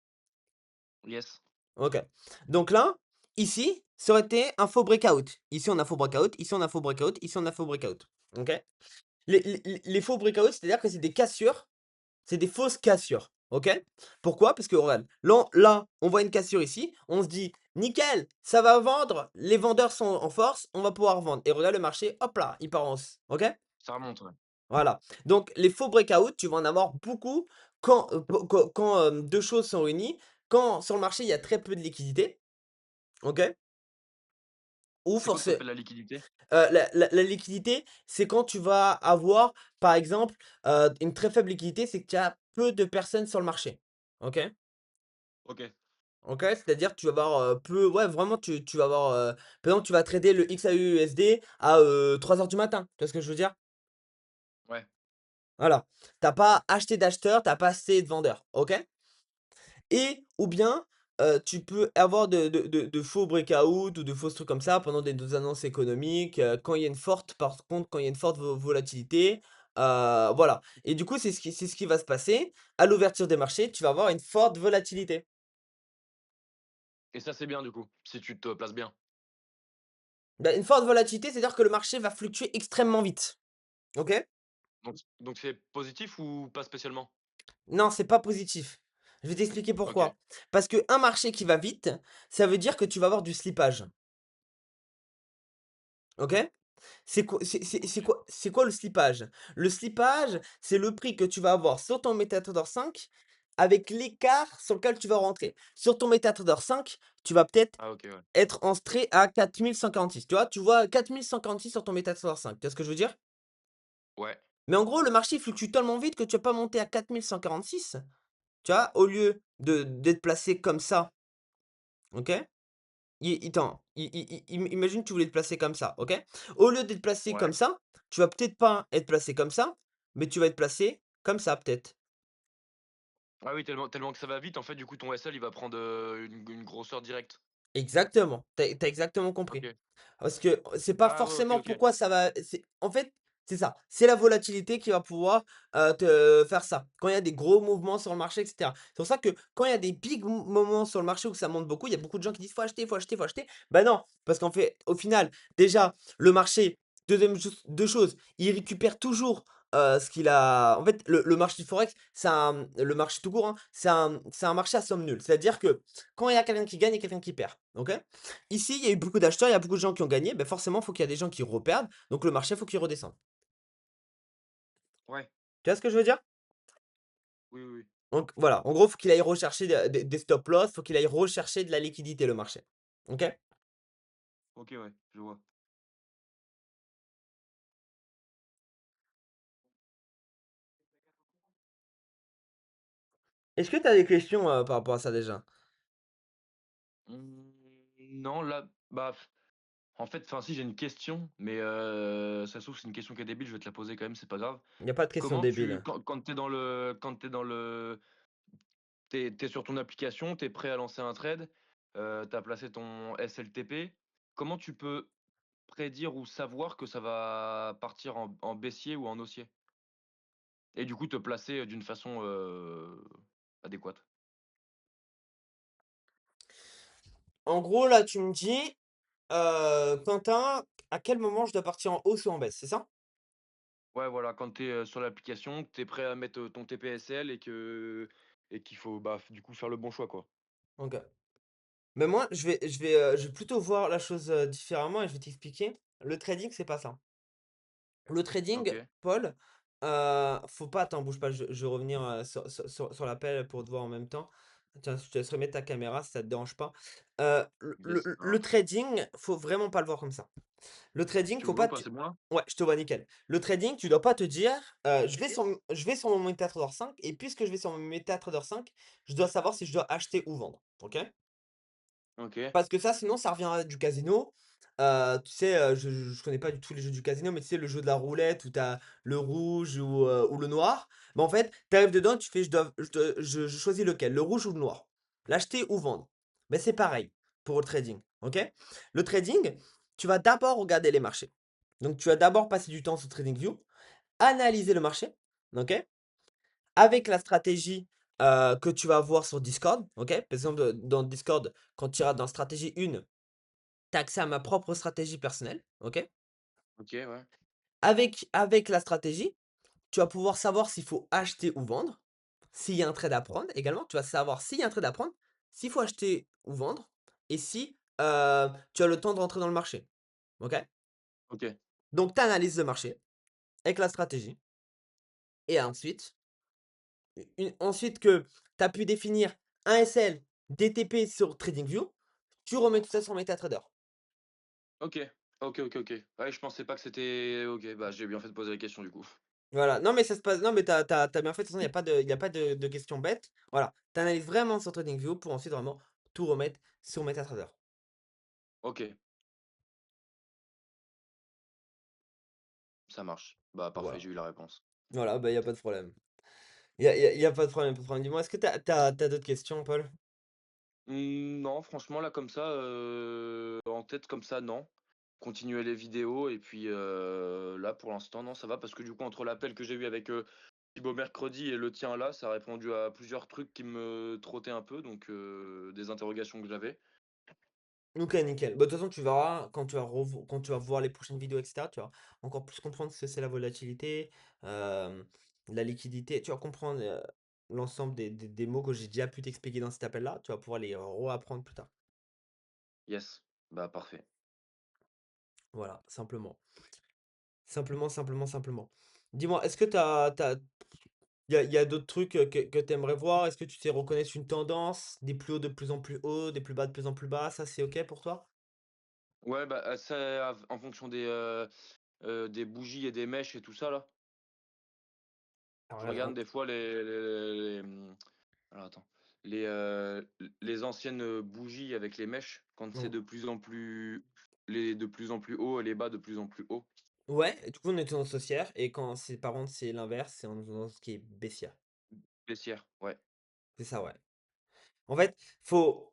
Yes. OK. Donc là, ici, ça aurait été un faux breakout. Ici, on a faux breakout, ici, on a faux breakout, ici, on a faux breakout. OK? Les faux breakouts, c'est-à-dire que c'est des cassures, c'est des fausses cassures. OK? Pourquoi? Parce que regarde, là, on voit une cassure ici, on se dit: «Nickel, ça va vendre, les vendeurs sont en force, on va pouvoir vendre» et regarde le marché, hop là, il part en hausse. OK? Ça remonte, ouais. Voilà. Donc les faux breakouts, tu vas en avoir beaucoup quand 2 choses sont réunies. Quand sur le marché, il y a très peu de liquidité, OK? Ou C'est quoi que forcé t'appelles la liquidité? la liquidité, c'est quand tu vas avoir, par exemple, une très faible liquidité, c'est que tu as peu de personnes sur le marché. OK? OK. OK? C'est-à-dire tu vas avoir, peu ouais, vraiment tu vas avoir, par exemple, tu vas trader le XAUUSD à, 3 heures du matin. Tu vois ce que je veux dire? Ouais, Voilà. Tu as pas acheté d'acheteurs, tu as pas assez de vendeurs. OK? Et ou bien, tu peux avoir de faux breakout ou de fausses trucs comme ça pendant des annonces économiques, quand il y a une forte par contre, quand il y a une forte volatilité, voilà. Et du coup, c'est ce qui va se passer. À l'ouverture des marchés, tu vas avoir une forte volatilité. et ça, c'est bien du coup, si tu te places bien. Bah, une forte volatilité, c'est-à-dire que le marché va fluctuer extrêmement vite. OK? Donc c'est positif ou pas spécialement? Non, c'est pas positif. Je vais t'expliquer OK, pourquoi. Parce qu'un marché qui va vite, ça veut dire que tu vas avoir du slippage. OK? C'est quoi le slippage? Le slippage, c'est le prix que tu vas avoir sur ton MetaTrader 5 avec l'écart sur lequel tu vas rentrer. Sur ton MetaTrader 5, tu vas peut-être ah OK, ouais. être entré à 4146. Tu vois? Tu vois 4146 sur ton MetaTrader 5. Tu vois ce que je veux dire? Ouais, Mais en gros, le marché fluctue tellement vite que tu vas pas monter à 4146. Tu vois? Au lieu d'être placé comme ça, OK? I attends, imagine tu voulais te placer comme ça, OK? Au lieu d'être placé comme ouais. ça, tu vas peut-être pas être placé comme ça, mais tu vas être placé comme ça peut-être. Ah oui, tellement que ça va vite, en fait, du coup, ton SL, il va prendre, une grosseur directe. Exactement, tu as exactement compris. OK. Parce que c'est pas Ah ouais, OK, forcément OK. pourquoi ça va c'est en fait, c'est ça, c'est la volatilité qui va pouvoir, te faire ça. Quand il y a des gros mouvements sur le marché et cetera. C'est pour ça que quand il y a des big moments sur le marché où ça monte beaucoup, il y a beaucoup de gens qui disent: «Faut acheter, faut acheter, faut acheter». Bah non, parce qu'en fait, au final, déjà, le marché, 2 choses, il récupère toujours, ce qu'il a en fait, le marché du forex, le marché tout court, hein, c'est un marché à somme nulle. C'est-à-dire que quand il y a quelqu'un qui gagne, il y a quelqu'un qui perd, OK? Ici, il y a eu beaucoup d'acheteurs, il y a beaucoup de gens qui ont gagné, ben forcément, il faut qu'il y a des gens qui reperdent, donc le marché, il faut qu'il redescende. Ouais. Tu vois ce que je veux dire? Oui, oui, oui. Donc voilà, en gros, il faut qu'il aille rechercher des stop loss, il faut qu'il aille rechercher de la liquidité, le marché. OK? OK, ouais, je vois. Est-ce que tu as des questions, par rapport à ça déjà? Non, là, bah, en fait, enfin, si, j'ai une question, mais ça se trouve, c'est une question qui est débile, je vais te la poser quand même, c'est pas grave. Il y a pas de questions Comment tu débiles. quand tu es dans le tu sur ton application, tu es prêt à lancer un trade, tu as placé ton SLTP, comment tu peux prédire ou savoir que ça va partir en baissier ou en haussier? Et du coup, te placer, d'une façon, adéquate? En gros, là, tu me dis, Quentin, à quel moment je dois partir en hausse ou en baisse, c'est ça? Ouais, voilà, quand tu es, sur l'application, que tu es prêt à mettre, ton TPSL et qu'il faut, bah, du coup, faire le bon choix, quoi. OK. Mais moi, je vais plutôt voir la chose, différemment et je vais t'expliquer. Le trading, c'est pas ça. Le trading, OK. Paul, faut pas attends, bouge pas, je vais revenir, sur l'appel pour te voir en même temps. Tiens, je te laisse remettre ta caméra si ça te dérange pas. Le le Yes, ça le marche. trading, faut vraiment pas le voir comme ça. Le trading, Tu faut me vois pas ou pas? te C'est bon, là? ouais, je te vois nickel. Le trading, tu dois pas te dire, je vais sur mon MetaTrader 5 et puisque je vais sur mon MetaTrader 5, je dois savoir si je dois acheter ou vendre. OK? OK. Parce que ça, sinon, ça revient à du casino. Tu sais, je connais pas du tout les jeux du casino, mais tu sais, le jeu de la roulette où tu as le rouge ou le noir. Bah, en fait, tu arrives dedans, tu fais: «Je choisis lequel, le rouge ou le noir? L'acheter ou vendre?» Ben c'est pareil pour le trading, OK? Le trading, tu vas d'abord regarder les marchés. Donc tu vas d'abord passer du temps sur TradingView, analyser le marché, OK? Avec la stratégie, que tu vas voir sur Discord, OK? Par exemple, dans Discord, quand tu iras dans stratégie 1, tu as accès à ma propre stratégie personnelle, OK? OK, ouais. Avec la stratégie, tu vas pouvoir savoir s'il faut acheter ou vendre, s'il y a un trade à prendre également, tu vas savoir s'il y a un trade à prendre, s'il faut acheter ou vendre et si, tu as le temps de rentrer dans le marché, OK? OK. Donc tu analyses le marché avec la stratégie et ensuite que tu as pu définir un SL, des TP sur TradingView, tu remets tout ça sur MetaTrader. OK. OK, OK, OK. Ouais, je pensais pas que c'était OK, bah, j'ai bien fait de poser la question, du coup. Voilà, non mais ça se passe non mais tu as bien fait, de toute façon il y a pas de questions bêtes. Voilà, tu analyses vraiment sur TradingView pour ensuite vraiment tout remettre sur MetaTrader. OK, ça marche. Bah, parfait, Voilà. j'ai eu la réponse. Voilà, bah, il y a pas de problème. Il y a pas de problème, pas de problème. Dis-moi, est-ce que tu as d'autres questions, Paul? Non, franchement, là, comme ça, en tête comme ça, non. Continuer les vidéos et puis, là, pour l'instant, non, ça va parce que du coup, entre l'appel que j'ai eu avec, Thibaut mercredi et le tien là, ça a répondu à plusieurs trucs qui me trottaient un peu, donc des interrogations que j'avais. OK, nickel. Bah, de toute façon, tu verras quand tu vas voir les prochaines vidéos et cetera, tu vas encore plus comprendre ce que c'est la volatilité, hem, la liquidité. Tu vas comprendre, l'ensemble des mots que j'ai déjà pu t'expliquer dans cet appel-là. Tu vas pouvoir les reapprendre plus tard. Yes, bah, parfait. Voilà, simplement. Simplement, simplement, simplement. Dis-moi, est-ce que tu as il y a d'autres trucs, que tu aimerais voir? Est-ce que tu sais reconnaître une tendance? Des plus hauts de plus en plus hauts, des plus bas de plus en plus bas, ça c'est OK pour toi? Ouais, bah, c'est en fonction des bougies et des mèches et tout ça là. Alors Je regarde, regarde des fois alors attends, les anciennes, bougies avec les mèches, quand c'est on de plus en plus de plus en plus haut et les bas de plus en plus haut. ouais, et du coup, on est en tendance haussière et quand c'est par contre, c'est l'inverse, c'est en tendance qui est baissière. Baissière, ouais. C'est ça, ouais. En fait, faut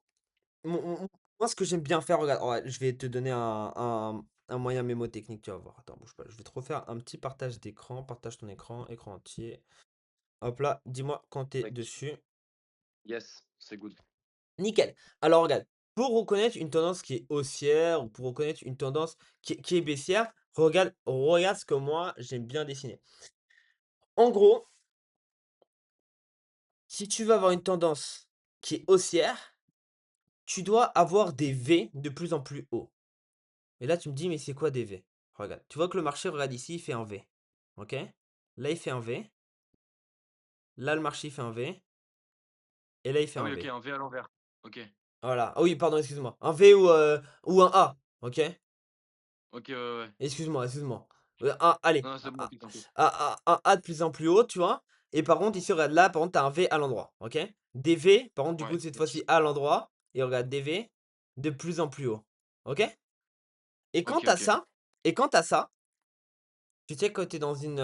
moi, ce que j'aime bien faire, regarde, ouais, je vais te donner un moyen mémotechnique, tu vas voir. Attends, bouge pas, je vais te refaire un petit partage d'écran. Partage ton écran, écran entier. Hop là, dis-moi quand tu es Mec, dessus. yes, c'est good. Nickel. Alors regarde, pour reconnaître une tendance qui est haussière ou pour reconnaître une tendance qui est baissière, regarde ce que moi, j'aime bien dessiner. En gros, si tu veux avoir une tendance qui est haussière, tu dois avoir des V de plus en plus haut. Et là, tu me dis: «Mais c'est quoi des V?» Regarde, tu vois que le marché, regarde ici, il fait un V. OK? Là, il fait un V. Là, le marché, il fait un V. Et là, il fait Ah un oui, OK, V. un V à l'envers. OK. Voilà. Ah oui, pardon, excuse-moi. Un V ou un A. OK? OK, ouais, ouais, ouais. Excuse-moi, excuse-moi. Un allez, Non, c'est bon, OK, t'inquiète. un A de plus en plus haut, tu vois? Et par contre, ici, regarde, là, par contre, tu as un V à l'endroit. OK? Des V, par contre, du coup, Ouais, cette fois-ci, à l'endroit. Et regarde, des V de plus en plus haut. OK? Et quand OK, tu as OK. ça et quand tu as ça, tu sais que tu es dans une,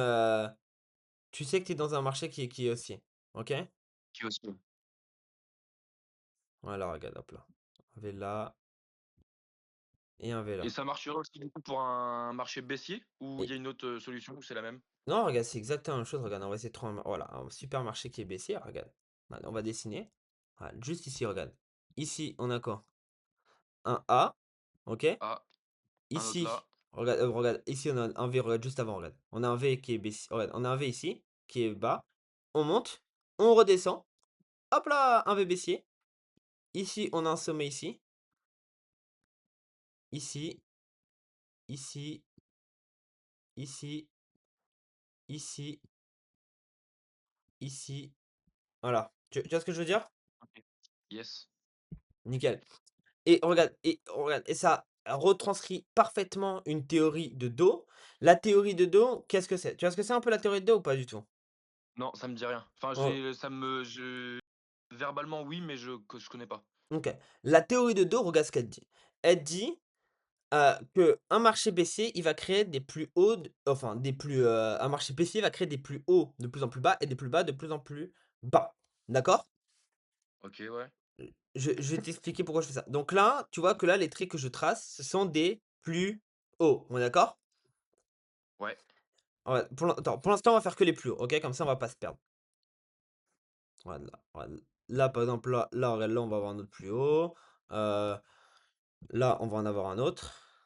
tu sais que tu es dans un marché qui est haussier. OK? Qui aussi. Voilà, regarde, hop là. Un V là et un V Et là. ça marcherait aussi du coup pour un marché baissier ou il Et y a une autre, solution ou c'est la même? non, regarde, c'est exactement la même chose. Regarde, on va essayer de trouver voilà, un supermarché qui est baissier, regarde. Voilà, on va dessiner. Voilà, juste ici, regarde. Ici, on a quoi? Un A, OK? Ah, un autre Ici, là. regarde, ici, on a un V, regarde, juste avant, regarde. On a un V qui est baissier. Regarde, on a un V ici, qui est bas. On monte, on redescend. Hop là, un V baissier. Ici, on a un sommet ici. Ici, ici, ici, ici, ici. Voilà. Tu vois ce que je veux dire? OK. Yes. Nickel. Et ça retranscrit parfaitement une théorie de dos. La théorie de dos, qu'est-ce que c'est? Tu vois ce que c'est un peu la théorie de dos ou pas du tout? Non, ça me dit rien. Enfin, Oh, j'ai ça me je verbalement oui, mais je connais pas. OK. La théorie de dos, regarde ce qu'elle dit. Elle dit, qu'un marché baissier, il va créer des plus hauts d enfin des plus, un marché baissier va créer des plus hauts de plus en plus bas et des plus bas de plus en plus bas. D'accord? OK, ouais. Je vais t'expliquer pourquoi je fais ça. Donc là, tu vois que là, les traits que je trace, ce sont des plus hauts. On est d'accord? Ouais. Ouais, pour l'instant, on va faire que les plus hauts, OK? Comme ça, on va pas se perdre. Voilà. Là, par exemple, là, regarde, là, on va avoir un autre plus haut. Heu, là, on va en avoir un autre.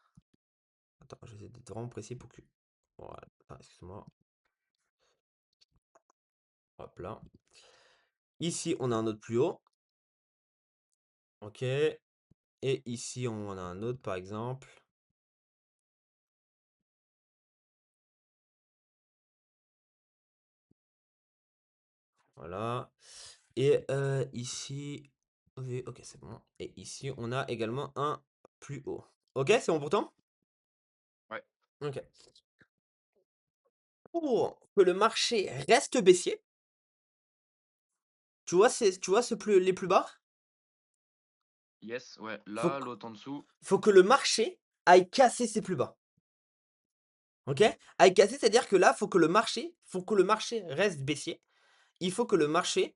Attends, je vais essayer d'être vraiment précis pour que voilà. Attends, excuse-moi. Hop là. Ici, on a un autre plus haut. OK. Et ici, on en a un autre, par exemple. Voilà. Et ici, oui, OK, c'est bon. Et ici, on a également un plus haut. OK, c'est bon pour toi? Ouais. OK. Pour que le marché reste baissier, tu vois, c'est tu vois ce plus les plus bas? Yes, ouais, Faut là, q l'autre en dessous. faut que le marché aille casser ses plus bas, OK? Aille casser, c'est-à-dire que là, faut que le marché reste baissier. Il faut que le marché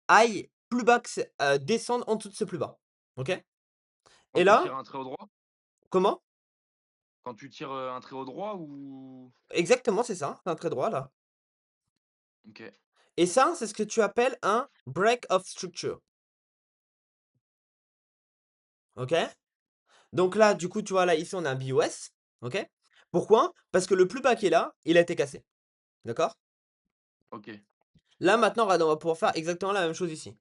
aille plus bas que ce descendre en dessous de ce plus bas, OK? Quand Et tu là tires un trait au droit? comment? Quand tu tires, un trait au droit ou? Exactement, c'est ça, c'est un trait droit là. OK, Et ça, c'est ce que tu appelles un break of structure, OK? Donc là, du coup, tu vois, là, ici, on a un BOS, OK? Pourquoi? Parce que le plus bas qui est là, il a été cassé, d'accord? OK, Là, maintenant, regarde, on va pouvoir faire exactement la même chose ici.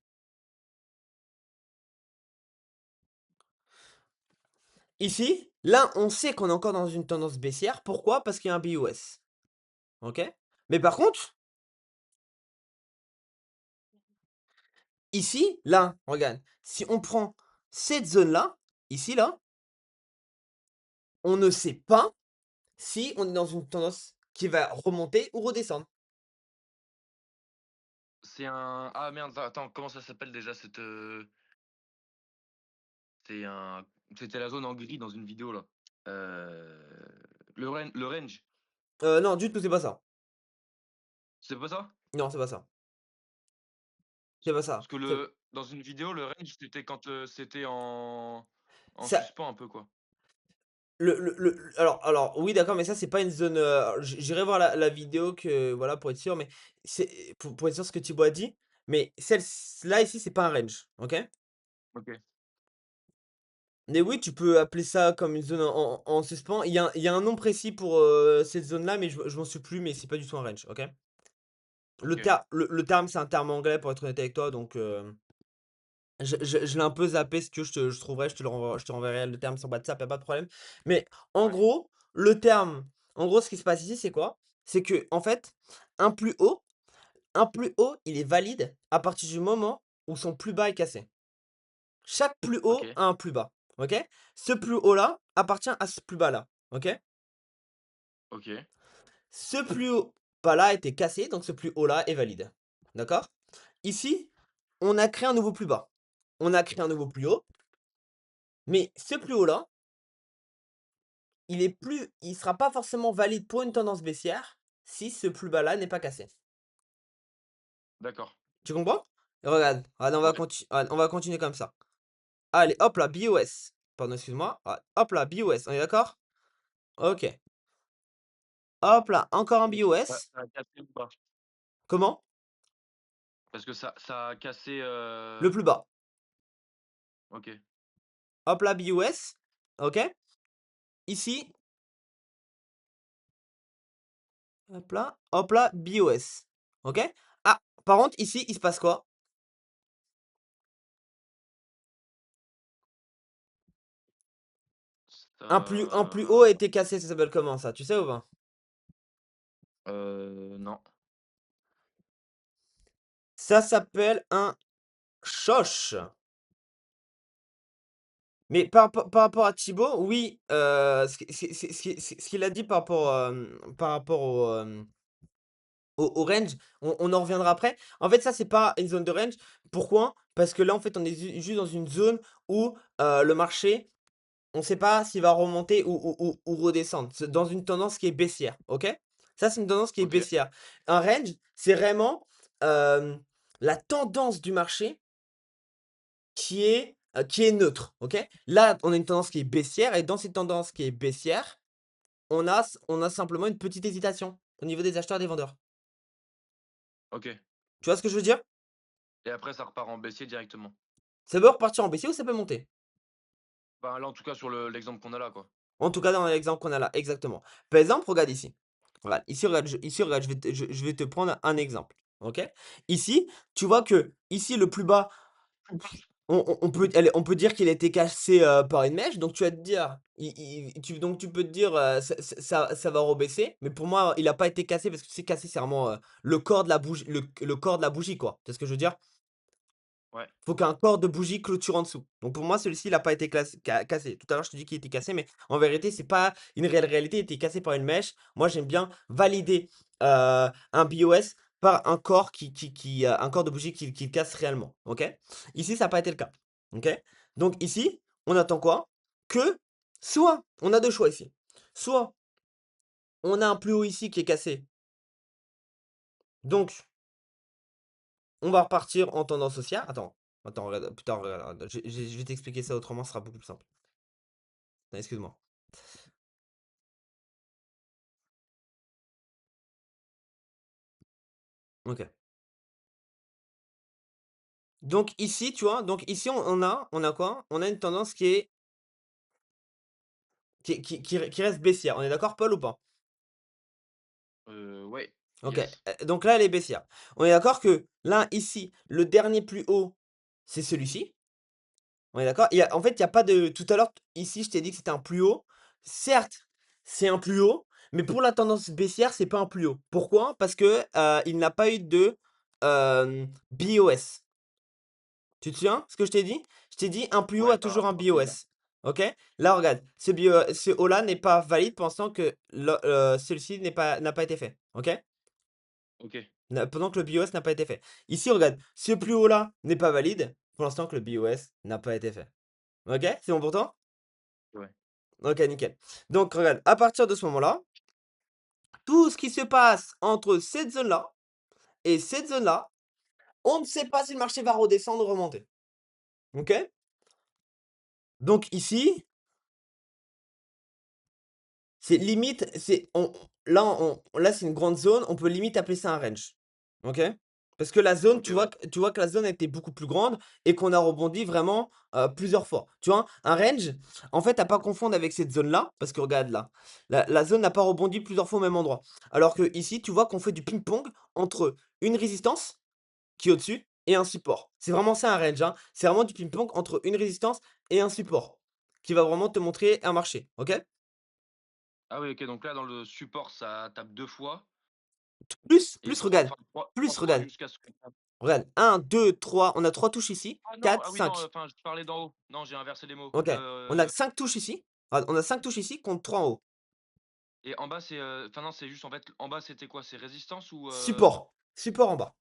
Ici, là, on sait qu'on est encore dans une tendance baissière. Pourquoi? Parce qu'il y a un BOS, OK? Mais par contre, ici, là, regarde, si on prend cette zone-là, ici, là, on ne sait pas si on est dans une tendance qui va remonter ou redescendre. c'est un ah merde, attends, comment ça s'appelle déjà cette, c'est un c'était la zone en gris dans une vidéo là. Le range, Non, du tout, c'est pas ça. c'est pas ça? Non, c'est pas ça. C'est pas ça. Parce que C'est le dans une vidéo, le range, c'était quand, c'était en ça suspens un peu, quoi. alors oui, d'accord, mais ça, c'est pas une zone, j'irai voir la vidéo que voilà, pour être sûr, mais c'est pour être sûr ce que Thibaut a dit, mais celle là, ici, c'est pas un range, OK? OK, Mais oui, tu peux appeler ça comme une zone en suspens. Il y a un nom précis pour, cette zone-là, mais je m'en souviens plus, mais c'est pas du tout un range, OK? OK, Le terme, c'est un terme anglais pour être honnête avec toi, donc je l'ai un peu zappé, si tu veux, je trouverai, je te renverrai le terme sur WhatsApp, y a pas de problème. Mais en ouais, gros, le terme en gros, ce qui se passe ici, c'est quoi? C'est que en fait, un plus haut un plus haut, il est valide à partir du moment où son plus bas est cassé. Chaque plus haut OK, a un plus bas, OK? Ce plus haut-là appartient à ce plus bas-là, OK? OK, Ce plus haut bas-là a été cassé, donc ce plus haut-là est valide, d'accord? Ici, on a créé un nouveau plus bas. On a créé un nouveau plus haut, mais ce plus haut-là, il sera pas forcément valide pour une tendance baissière si ce plus bas-là n'est pas cassé. d'accord. Tu comprends? Regarde, regarde, Ouais, on va continuer comme ça. Allez, hop là, BOS. Pardon, excuse-moi. Ah, hop là, BOS, on est d'accord? OK. Hop là, encore un ça BOS. ça a cassé ou pas? Comment? Parce que ça a cassé, Le plus bas. OK, Hop là, BOS. OK? Ici, hop là, BOS. OK? Ah, par contre, ici, il se passe quoi? Un plus haut a ça été cassé, ça s'appelle comment ça? Tu sais ou pas? non. Ça s'appelle un shosh. Mais par rapport à Thibaut, oui, ce qu'il a dit par rapport au range, on en reviendra après. En fait, ça, c'est pas une zone de range. Pourquoi? Parce que là, en fait, on est juste dans une zone où, le marché, on sait pas s'il va remonter ou redescendre. C'est dans une tendance qui est baissière, OK? Ça, c'est une tendance qui est OK, baissière. Un range, c'est vraiment, hem, la tendance du marché qui est neutre, OK? Là, on a une tendance qui est baissière et dans cette tendance qui est baissière, on a simplement une petite hésitation au niveau des acheteurs et des vendeurs. OK, Tu vois ce que je veux dire? et après ça repart en baissier directement? Ça peut repartir en baissier ou ça peut monter. Bah, là, en tout cas, sur l'exemple qu'on a là, quoi. En tout cas, dans l'exemple qu'on a là, exactement. Par exemple, regarde ici. Regarde, ici, regarde, je vais te prendre un exemple, OK? Ici, tu vois que ici, le plus bas, on peut dire qu'il a été cassé, par une mèche, donc tu vas te dire, tu peux te dire, ça va rebaisser, mais pour moi, il a pas été cassé parce que c'est cassé, c'est vraiment, le corps de la bougie, le corps de la bougie, quoi. Tu vois ce que je veux dire? Ouais, Faut qu'un corps de bougie clôture en dessous. Donc pour moi, celui-ci, il a pas été cassé. Tout à l'heure, je te dis qu'il était cassé, mais en vérité, c'est pas une réelle réalité, il était cassé par une mèche. Moi, j'aime bien valider, un BOS par un corps un corps de bougie qui casse réellement, OK? Ici, ça a pas été le cas, OK? Donc ici, on attend quoi? Que soit on a 2 choix ici. Soit on a un plus haut ici qui est cassé, donc on va repartir en tendance haussière. Attends, regarde, putain, regarde, je vais t'expliquer ça autrement, ce sera beaucoup plus simple. Attends, excuse-moi. OK. Donc ici, tu vois? Donc ici, on a quoi? On a une tendance qui reste baissière. On est d'accord, Paul, ou pas? Ouais, OK, yes. donc là, elle est baissière. On est d'accord que là, ici, le dernier plus haut, c'est celui-ci. On est d'accord? En fait, il y a pas de tout à l'heure, ici, je t'ai dit que c'était un plus haut. Certes, c'est un plus haut, mais pour la tendance baissière, c'est pas un plus haut. Pourquoi? Parce que, il n'a pas eu de, BOS. Tu te souviens ce que je t'ai dit? Je t'ai dit: «Un plus haut Ouais, a par toujours un rapport à celui-là. BOS». OK? Là, regarde, ce haut-là n'est pas valide pensant que celui-ci n'a pas été fait. OK? OK. Pendant que le BOS n'a pas été fait. Ici, regarde, ce plus haut-là n'est pas valide pour l'instant que le BOS n'a pas été fait. OK? C'est bon pour toi? Ouais. OK, nickel. Donc regarde, à partir de ce moment-là, tout ce qui se passe entre cette zone-là et cette zone-là, on ne sait pas si le marché va redescendre ou remonter. OK? Donc ici, c'est limite, c'est là, c'est une grande zone, on peut limite appeler ça un range. OK? Parce que la zone, OK, ouais. tu vois que la zone était beaucoup plus grande et qu'on a rebondi vraiment, plusieurs fois. Tu vois? Un range, en fait, à pas confondre avec cette zone-là, parce que regarde là, la zone n'a pas rebondi plusieurs fois au même endroit. Alors que ici, tu vois qu'on fait du ping-pong entre une résistance qui est au-dessus et un support. C'est vraiment ça un range, hein. C'est vraiment du ping-pong entre une résistance et un support, qui va vraiment te montrer un marché. OK? Ah oui, OK, donc là, dans le support, ça tape 2 fois et Plus 3, regarde, enfin 3 plus fois regarde, jusqu'à ce que ça. regarde, 1, 2, 3, on a 3 touches ici, Ah non, 4, ah oui, non, 5. enfin, je parlais d'en haut. Non, j'ai inversé les mots. OK. On a 5 touches ici. Regarde, on a 5 touches ici contre 3 en haut. Et en bas, c'est, enfin non, c'est juste en fait, en bas, c'était quoi? C'est résistance ou Support en bas.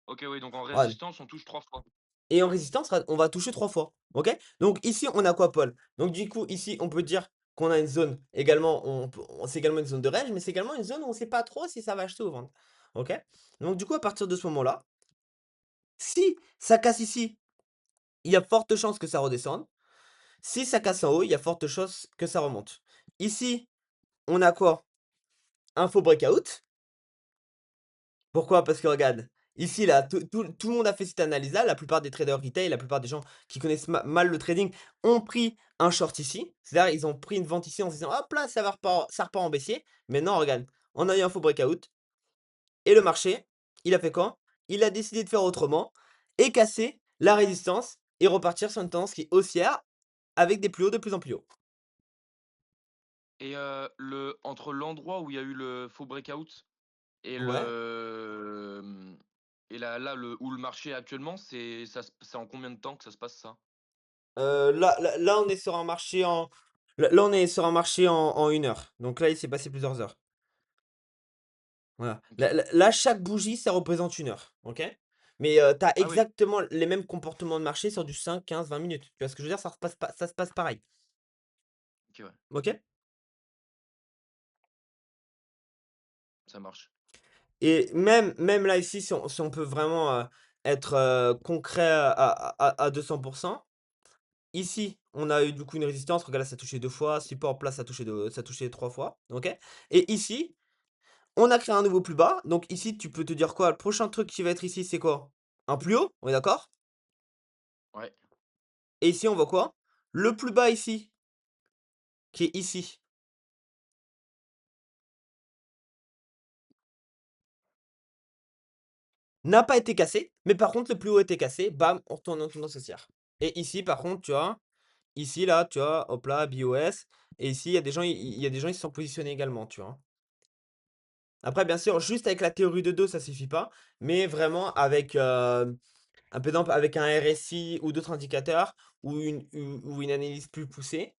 OK, oui, donc en Regarde, résistance, on touche 3 fois. et en résistance, regarde, on va toucher 3 fois. OK? Donc ici, on a quoi, Paul? Donc du coup, ici, on peut dire qu'on a une zone également, c'est également une zone de range, mais c'est également une zone où on ne sait pas trop si ça va acheter ou vendre. OK? Donc du coup, à partir de ce moment-là, si ça casse ici, il y a forte chance que ça redescende. Si ça casse en haut, il y a forte chance que ça remonte. Ici, on a quoi? Un faux breakout. Pourquoi? Parce que regarde, ici là, tout le monde a fait cette analyse-là, la plupart des traders retail, la plupart des gens qui connaissent mal le trading ont pris un short ici. C'est-à-dire ils ont pris une vente ici en se disant: «Hop là, ça repart en baissier». Mais non, regarde, on a eu un faux breakout et le marché, il a fait quoi? Il a décidé de faire autrement et casser la résistance et repartir sur une tendance qui est haussière avec des plus hauts de plus en plus hauts. Et le entre l'endroit où il y a eu le faux breakout et Ouais. et là, le où le marché est actuellement, c'est en combien de temps que ça se passe ça? Là, on est sur un marché là, on est sur un marché en 1 heure. Donc là, il s'est passé plusieurs heures. Voilà. OK. Là, chaque bougie, ça représente 1 heure, OK? Mais, tu as Ah oui, exactement les mêmes comportements de marché sur du 5, 15, 20 minutes. Tu vois ce que je veux dire? Ça se passe pareil, OK, ouais, OK? ça marche. Et même là, ici, si on peut vraiment, être, concret à 200. Ici, on a eu du coup une résistance, regarde là, ça a touché 2 fois, support place, ça a touché 3 fois, OK? Et ici, on a créé un nouveau plus bas, donc ici, tu peux te dire quoi? Le prochain truc qui va être ici, c'est quoi? Un plus haut, on est d'accord? Ouais. Et ici, on voit quoi? Le plus bas ici, qui est ici, n'a pas été cassé, mais par contre, le plus haut a été cassé, bam, on retourne en tendance haussière. Et ici, par contre, tu vois, ici, là, tu vois, hop là, BOS, et ici, il y a des gens, il y a des gens, ils se sont positionnés également, tu vois? Après, bien sûr, juste avec la théorie de dos, ça suffit pas, mais vraiment avec, un peu d'ample avec un RSI ou d'autres indicateurs ou une analyse plus poussée,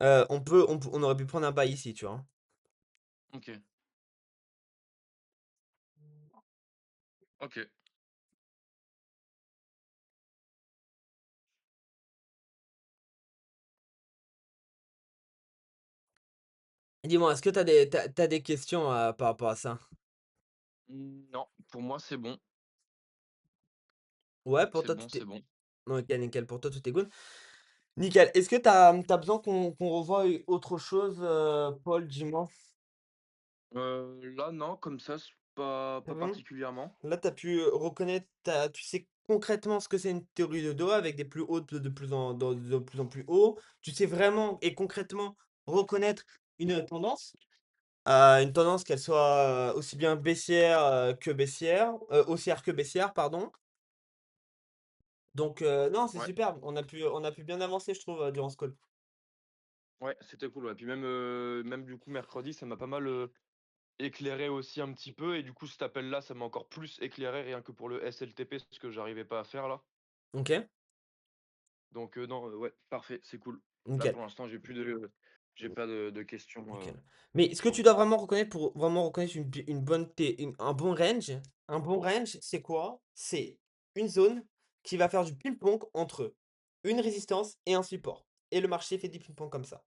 on aurait pu prendre un buy ici, tu vois? OK. OK. Dis-moi, est-ce que t'as des questions par rapport à ça? Non, pour moi, c'est bon. Ouais, pour C'est toi, bon, tout c'est est. bon. Ok, nickel, pour toi, tout est good. Nickel. Est-ce que t'as besoin qu'on revoie autre chose, Paul, dis-moi? Là, non, comme ça, c'est pas C'est pas bon? particulièrement. Là, tu as pu, reconnaître, tu sais concrètement ce que c'est une théorie de Doha avec des plus hautes de plus en plus haut. Tu sais vraiment et concrètement reconnaître une tendance qu'elle soit, aussi bien baissière, haussière que baissière, pardon. Donc non, c'est Ouais, superbe. On a pu bien avancer, je trouve, durant ce call. ouais, c'était cool, ouais. Puis même, même du coup mercredi, ça m'a pas mal, éclairé aussi un petit peu et du coup cet appel-là, ça m'a encore plus éclairé rien que pour le SLTP, ce que j'arrivais pas à faire là. OK, Donc non, ouais, parfait, c'est cool. Là, nickel. pour l'instant, j'ai pas de questions, Nickel. Mais ce que pour tu le dois coup. vraiment reconnaître pour vraiment reconnaître une bonne un bon range, c'est quoi? C'est une zone qui va faire du ping-pong entre une résistance et un support. Et le marché fait du ping-pong comme ça.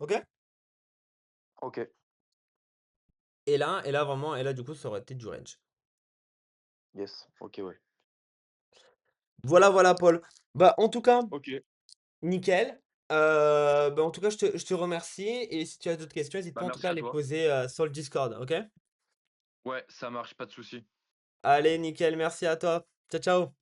OK? OK, Et là, du coup, ça aurait été du range. yes, OK, ouais. Voilà, voilà, Paul. Bah, en tout cas, OK, nickel. Bah, en tout cas, je te remercie. Et si tu as d'autres questions, n'hésite bah, pas en tout merci cas à à les toi. poser sur le Discord. OK? Ouais, ça marche, pas de souci. Allez, nickel. Merci à toi. Ciao, ciao.